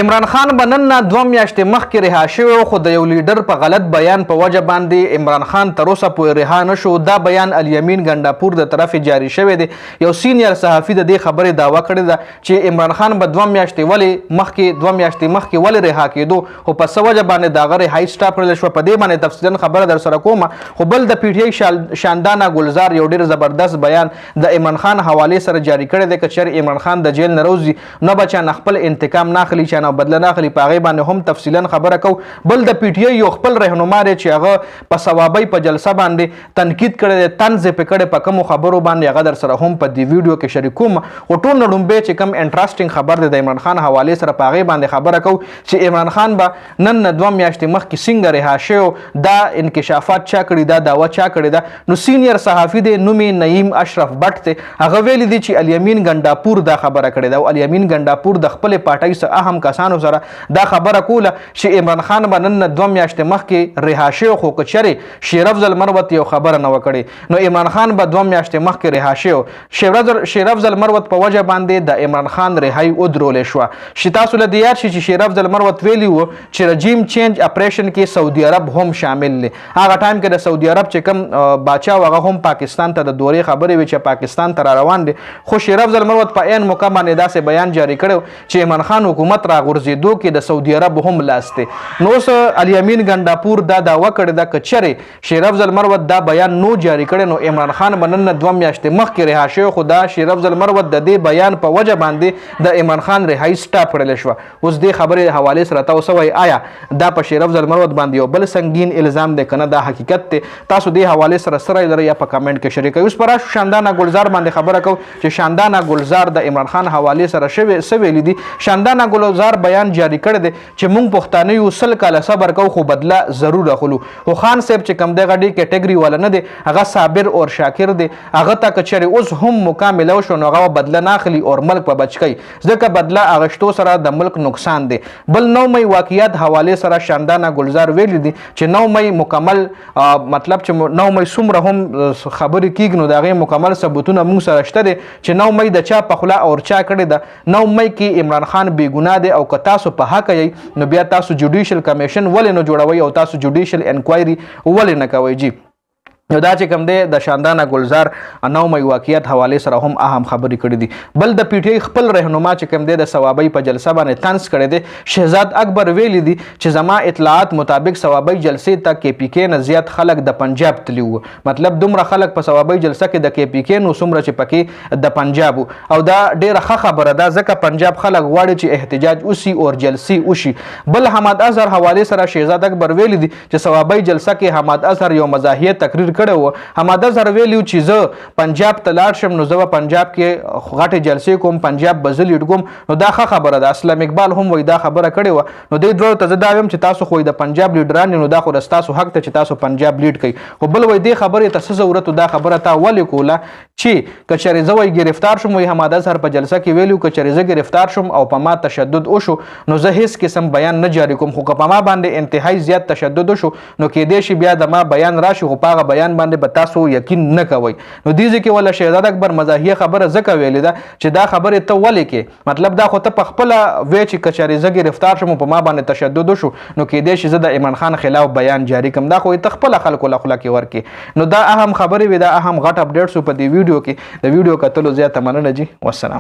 عمران خان به نن نه 2 میاشتې مخکې رها شوی خو د یو لیډر په غلط بیان په وجه باندې عمران خان تر اوسه پورې رها نه شو. دا بیان الیمین ګنډاپور د طرفې جاری شوی دی. یو سینیر صحافي د دې خبرې دعوه کړې ده چې عمران خان به 2 میاشتې مخکې ولې رها کېدو، خو په څه وجه باندې د هغه رهایي سټاپ کړل شوه. په دې باندې تفصیلا خبره در سره کومه. خو بل د پی ټی آی شاندانه ګلزار یو ډېر زبردست بیان د عمران خان حوالې سره جاری کړی دی. که چېرې عمران خان د جیل نه راوځي نو به چا نه خپل انتقام نه اخلي، چا نه بدله نه اخلي. په هغې باندې هم تفصیلا خبره کوو. بل د پی ټی آی یو خپل رهنما دی چې هغه په ثوابۍ په جلسه باندې تنقید کړی دی، طنز یې پې کړی په کومو خبرو باندې، هغه در سره هم په دې ویډیو کې شریکوم. خو ټول نه لومبی چې کوم انټرسټینګ خبر دی د عمران خان حوالې سره، په هغې باندې خبره کوو چې عمران خان به نن نه 2 میاشتې مخکې څنګه رها شوی، دا انکشافات چا کړي، دا دعوه چا کړې ده. نو سینیر صحافي دی، نوم یې نعیم اشرف بټ دی. هغه ویلي دی چې الیمین ګنډاپور دا خبره کړې ده او الیمین ګنډاپور د خپلې پارټۍ څخه اهم کسانو سره دا خبره کوله چې عمران خان به نن 2 میاشتې مخکې رها شوی، خو که چېرې شیر افضل مروت یو خبره نه وکړې نو عمران خان به 2 میاشتې مخکې رها شوی. شیر افضل مروت په وجه باندې د عمران خان رهایي ودرولې شوه. چې تاسو له دې یاد شي چې شیر افضل مروت ویلي و چې رجیم چینج اپریشن کې سعودي عرب هم شامل دی. هغه ټایم کې د سعودي عرب چې کوم باچا و هغه هم پاکستان ته د دورې خبرې وې چې پاکستان ته را روان دی. خو شیر افضل مروت په عین موقع باندې داسې بیان جاری کړی چې عمران خان حکومت را غورځېدو کې د سعودي عرب هم لاس دی. نو اوس الیمین ګنډاپور دا دعوه کړې ده که چېرې شیر افضل مروت دا بیان نو جاری کړی نو عمران خان به نن 2 میاشتې مخکې رها شوی، خو دا شیر افضل مروت د دې بیان په وجه باندې د عمران خان رهایي سټاپ کړلی شوه. اوس دې خبرې حوالې سره تاسو وایئ آیا دا په شیر افضل مروت باندې یو بل سنګین الزام دی که نه دا حقیقت دی؟ تاسو دې حوالې سره څه رایې لرئ یا په کمنټ کې شریکوئ. اوس په راشو شاندانه ګلزار باندې خبره کوو چې شاندانه ګلزار د عمران خان حوالې سره څه ویلي دي. شاندانه ګلزار بیان جاری کړی دی چې موږ پښتانه یو 100 کاله صبر کوو خو بدله ضرور اخلو. خو خان صاحب چې کوم دی هغه ډېر کیټګري والا نه دی، هغه صابر اور شاکر دی. هغه ته که چېرې اوس هم موقع میلو شو نو هغه بدله نه اخلي او ملک په بچ کوي، ځکه بدله اخیستو سره د ملک نقصان دی. بل 9 مۍ واقعیت حوالې سره شاندانه ګلزار ویلي دي چې 9 مۍ مکمل مطلب چې 9 مۍ څومره هم خبرې کېږي نو د هغې مکمل ثبوتونه موږ سره شته دی چې 9 مۍ د چا په خوله اور چا کړې ده. 9 مۍ کې عمران خان بې ګناه دی او که تاسو په حق یې نو بیا تاسو جوډیشل کمیشن ولې نه جوړوئ او تاسو جوډیشل انکوایري ولې نه کوئ؟ جی نو دا چې کوم دی د شاندانه ګلزار 9 مۍ واقعیت حوالې سره هم اهم خبرې کړي دي. بل د پی ټی آی خپل رهنما چې کوم دی د ثوابۍ په جلسه باندې طنز کړی دی. شهزاد اکبر ویلي دي چې زما اطلاعات مطابق ثوابۍ جلسې ته کې پی کې نه زیات خلک د پنجاب تلي وو. مطلب دومره خلک په ثوابۍ جلسه کې د کې پی کې نو څومره چې پکې د پنجاب او دا ډېره ښه خبره ده ځکه پنجاب خلک غواړي چې احتجاج وسي او جلسې وشي. بل حماد اظهر حوالې سره شهزاد اکبر ویلي دي چې ثوابۍ جلسه کې حماد اظهر یو مزاحیه تقریر حماد اظهر ویلي چې زه پنجاب ته لاړ شم نو زه به پنجاب کې غټې جلسې کوم، پنجاب به زه لیډ کوم. نو دا ښه خبره ده. اسلام اقبال هم وایي دا خبره کړې وه. نو دې دواړو ته زه دا وایم چې تاسو خو د پنجاب لیډران نو دا خو ستاسو حق ته چې تاسو پنجاب لیډ کوئ. خو بل وایي دې خبرې ته څه ضرورت و؟ دا خبره تا ولې کوله چې که چېرې زه وایي ګرفتار شم، وایي حماد اظهر په جلسه کې ویلي که چېرې زه ګرفتار شم او په ما تشدد وشو نو زه هېڅ قسم بیان نه جاري کوم، خو که په ما باندې انتهایی زیات تشدد وشو نو کېدای شي بیا د ما بیان راشي، خو په هغه بیان باندې به تاسو یقین نه کوئ. نو دې ځای کې ولا شهزاد اکبر مزاحیه خبره ځکه ویلې ده چې دا خبرې ته ولې کې، مطلب دا خو ته په خپله وی چې که چېرې زه ګرفتار شم په ما باندې تشدد وشو نو کېدای شي زه د عمران خان خلاف بیان جاري کړم. دا خو ته خپله خلکو له خوله کې ورکې. نو دا اهم خبرې وې، دا اهم غټ اپډیټس په دې ویډیو کې. د ویډیو کتلو زیاته مننه جی، والسلام.